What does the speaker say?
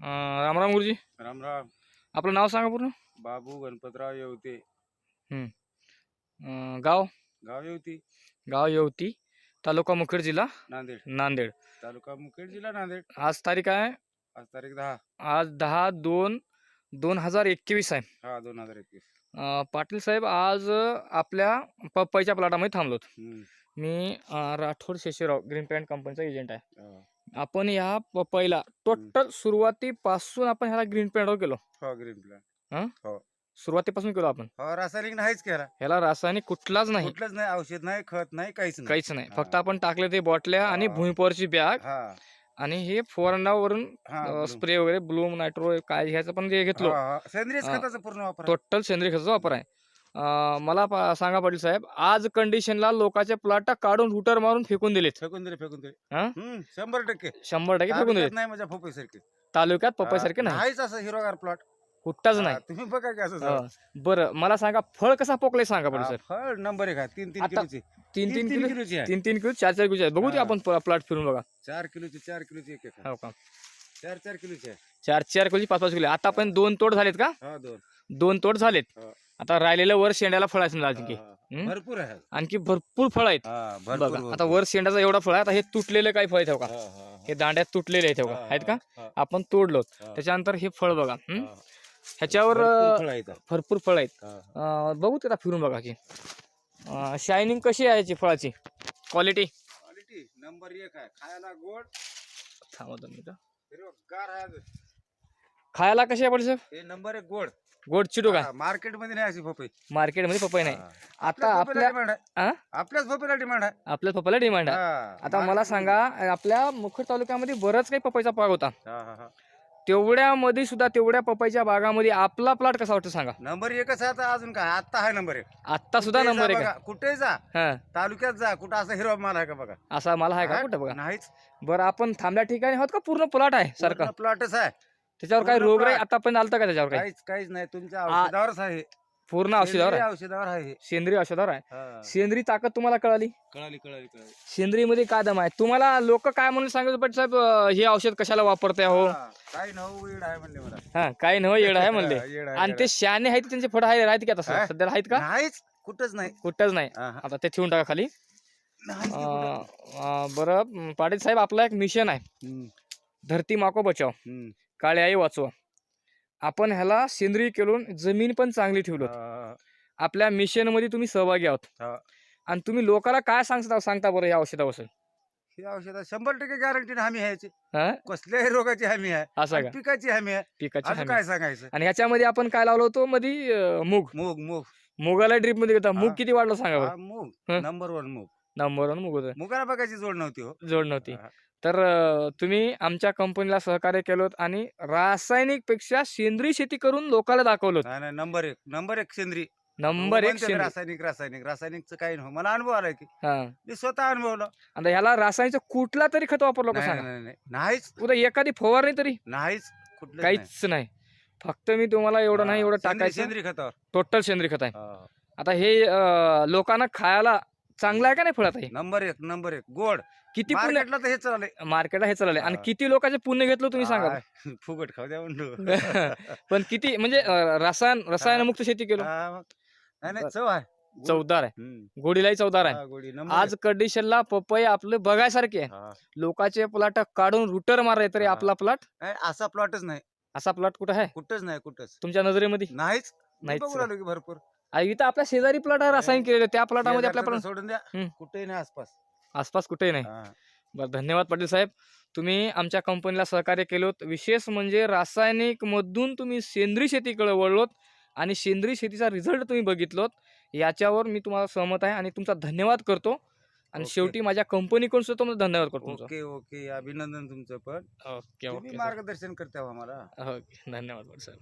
रामराम गुरुजी. राम राम. आपलं नाव सांगा पूर्ण. बाबू गणपतराव येवते. गाव गाव येवती, गाव येवती, तालुका मुखेड, जिल्हा नांदेड. नांदेड. तालुका मुखेड, जिल्हा नांदेड. आज तारीख आहे, आज तारीख 10. आज 10/2/2021 आहे. हा 2021. पाटील साहेब, आज आपल्या पपईच्या प्लॉटामध्ये थांबलोत. हम्म. मी राठोड शेषराव ग्रीन पॅन्ट कंपनीचा एजंट आहे. हा. आपण ह्या पपईला टोटल सुरुवातीपासून आपण ह्याला ग्रीन पॅन्टवर केलो. हो ग्रीन प्लॅन. सुरुवातीपासून केलो आपण. हो रासायनिक नाहीच केला. ह्याला रासायनिक कुठलाच नाही, कुठलंच नाही, औषध नाही, खत नाही, काहीच नाही. काहीच नाही. फक्त आपण टाकले ते बॉटल्या आणि हा. भूमिपॉवरची बॅग हा आणि हे फवारणावरून हा blue. स्प्रे वगैरे ब्लूम नायट्रो काय घ्यायचं पण जे घेतलो. हा, हा. सेंद्रिय हा. खताचा पूर्ण वापर आहे. टोटल सेंद्रिय खताचा वापर आहे. मला सांगा पाटील साहेब, आज कंडिशनला लोकांचे प्लॉट काढून रुटर मारून फेकून दिलेत. फेकून दिले, फेकून दिले. हा? 100% 100% फेकून दिलेत. नाही माझ्या फोपई सारखे. तालुक्यात पपईसारखे नाही, नाहीच असं हिरोगार प्लॉट कुठंच नाही. तुम्ही बघा की असं हा. बरं, मला सांगा फळ कसा पोकले सांगा पाटील साहेब. फळ नंबर 1 आहे. 3-3 आता किलोची. 3-3 किलो, किलोची आहे. 3-3 किलो, 4-4 किलो आहेत. बघू ते हा. आपण प्लॉट फिरून बघा. 4 किलोची, 4 किलोची एक एक आहे. हो का? 4-4 किलोची आहे. 4-4 किलोची, 5-5 किलो. आता आपण 2 तोड झालेत का? हा 2. 2 तोड झालेत. हा. आता राहिलेलं वर शेंड्याला फळ आहे समजा आणखी. भरपूर आहे. आणखी भरपूर फळ आहेत. बघा, आता वर शेंड्याचा एवढा फळ आहे. आता हे तुटलेले काही फळ आहेत हो का? हे दांड्यात तुटलेले आहेत हो का? आहेत का? आपण तोडलो. त्याच्यानंतर हे फळ बघा. ह्याच्यावर भरपूर फळ आहेत. बघू त्याला फिरून बघा की शायनिंग कशी आहे याची फळाची क्वालिटी. क्वालिटी नंबर 1 आहे. खायला गोड. थांबा 2 मिनिटं. हिरवगार आहे. खायला कशी आहे पाटील साहेब? हे नंबर 1 गोड. गोड चिटू का? मार्केट मध्ये नाही अशी पपई. मार्केटमध्ये पपई नाही. आता आपल्याच पपईला डिमांड आहे. आपल्या पपईला डिमांड आहे. आता मला सांगा, आपल्या मुखेड तालुक्यामध्ये बरंच काही पपईचा बाग होता. तेवढ्यामध्ये सुद्धा, तेवढ्या पपईच्या बागामध्ये आपला प्लॉट कसा वाटतो सांगा. नंबर 1च आहे. आता अजून काय, आता आहे नंबर 1. आता सुद्धा नंबर 1 आहे. कुठे जा, हा, तालुक्यात जा, कुठं असं हिरवा माल आहे का बघा. असा मला आहे का कुठं बघा. नाहीच. बरं, आपण थांबल्या ठिकाणी आहोत का पूर्ण प्लॉट आहे सारखा? प्लॉटच आहे. त्याच्यावर काही पूर्ण रोग plot. आता पण आलता का त्याच्यावर? काही काहीच नाही. तुमच्या औषधावरच आहे. पूर्ण औषधावर आहे. औषधावर आहे. सेंद्रिय औषधावर आहे. हा. सेंद्रिय ताकद तुम्हाला कळाली. कळाली. सेंद्रिय मध्ये काय दम आहे तुम्हाला? लोक काय म्हणून सांगत पाटील साहेब, हे औषध कशाला वापरताय हो? काही नऊ वेळ आहे म्हणले मला. हा, काही नव येड आहे म्हणले. येड आहे, आणि येड ते शहाणे आहेत, त्यांचे फळ आहेत का तसं हा? सध्याला आहेत का? नाहीच. कुठंच नाही. कुठंच नाही. हा. आता ते ठेवून टाका खाली. नाहीच की कुठं. बरं पाटील साहेब, आपला एक मिशन आहे, धरती माको बचाव, काळे आई वाचवा. आपण ह्याला सेंद्रिय केलं, जमीन पण चांगली ठेवलो. आपल्या मिशन मध्ये तुम्ही सहभागी आहोत. हा. आणि तुम्ही लोकांना काय सांगता बरं या औषधाबद्दल? ही औषध 100% गॅरंटी हमी आहे याची. हा, कसल्याही रोगाची हमी आहे. असं आणि का? पिकाची हमी आहे. पिकाची अजून हमी. काय सांगायचं. आणि ह्याच्यामध्ये आपण काय लावलो होतो मध्ये? मूग. मूग मुगाला ड्रीप मध्ये घेता. मूग हा. किती वाढलं सांगा बरं? मूग हं? नंबर 1 मूग. नंबर 1 मूग होतं. मुगाला बघायची जोड नव्हती हो. जोड नव्हती. हा. तर तुम्ही आमच्या कंपनीला सहकार्य केलं आणि रासायनिक पेक्षा सेंद्रिय शेती करून लोकांना दाखवलं. नाही नंबर 1 सेंद्रिय. नंबर 1 सेंद्रिय. रासायनिकचं काही नाही. मला अनुभव आलाय की हा. मी स्वतः अनुभवलं. आता ह्याला रासायनिकचं कुठला तरी खत वापरलं का सांगा? नाहीच. उद्या एखादी फवारणी तरी नाहीच. कुठलं काहीच नाही. फक्त मी तुम्हाला एवढं नाही, एवढं टाकायचं. सेंद्रिय खतावर टोटल सेंद्रिय खत आहे. हा. आता हे लोकांना खायला चांगलं आहे का नाही फळात? हे नंबर 1 गोड. किती पुण्य मार्केटला तर हे चाललंय. मार्केटला हे चाललंय. आणि हा. किती लोकांचे पुण्य घेतलं तुम्ही सांगा बरं? फुकट खाऊ द्या म्हणतो. पण किती म्हणजे रसायनमुक्त शेती केलं. नाही चव आहे. चवदार आहे. गोडीलाही चवदार आहे. गोडी नंबर आज कंडिशनला पपई आपलं बघायसारखे आहे. लोकांचे प्लॉट काढून रुटर मारले तरी हा. आपला प्लॉट असा प्लॉटच नाही. असा प्लॉट कुठं आहे कुठंच नाही. तुमच्या तुमच्या नजरेमध्ये? नाहीच. नाहीच. बघू लागलो की भरपूर. इथं आपल्या शेजारी प्लॉट आहे रासायनिक केलेले, त्या प्लॉटामध्ये आपल्या शेजारचं सोडून द्या. हं. कुठेही नाही आसपास. आसपास कुठेही नाही. हा. बरं, धन्यवाद पाटील साहेब. तुम्ही आमच्या कंपनीला सहकार्य केलोत. विशेष म्हणजे रासायनिक मधून तुम्ही सेंद्रिय शेतीकडे वळलोत आणि सेंद्रिय शेतीचा रिझल्ट तुम्ही बघितलोत. याच्यावर मी तुम्हाला सहमत आहे आणि तुमचा धन्यवाद करतो. आणि ओके. शेवटी माझ्या कंपनीकडून सुद्धा तुम्हाला धन्यवाद करतो तुमचा. ओके अभिनंदन तुमचं पण. ओके तुम्ही ओके मार्गदर्शन करते आम्हाला. ओके, धन्यवाद पाटील साहेब.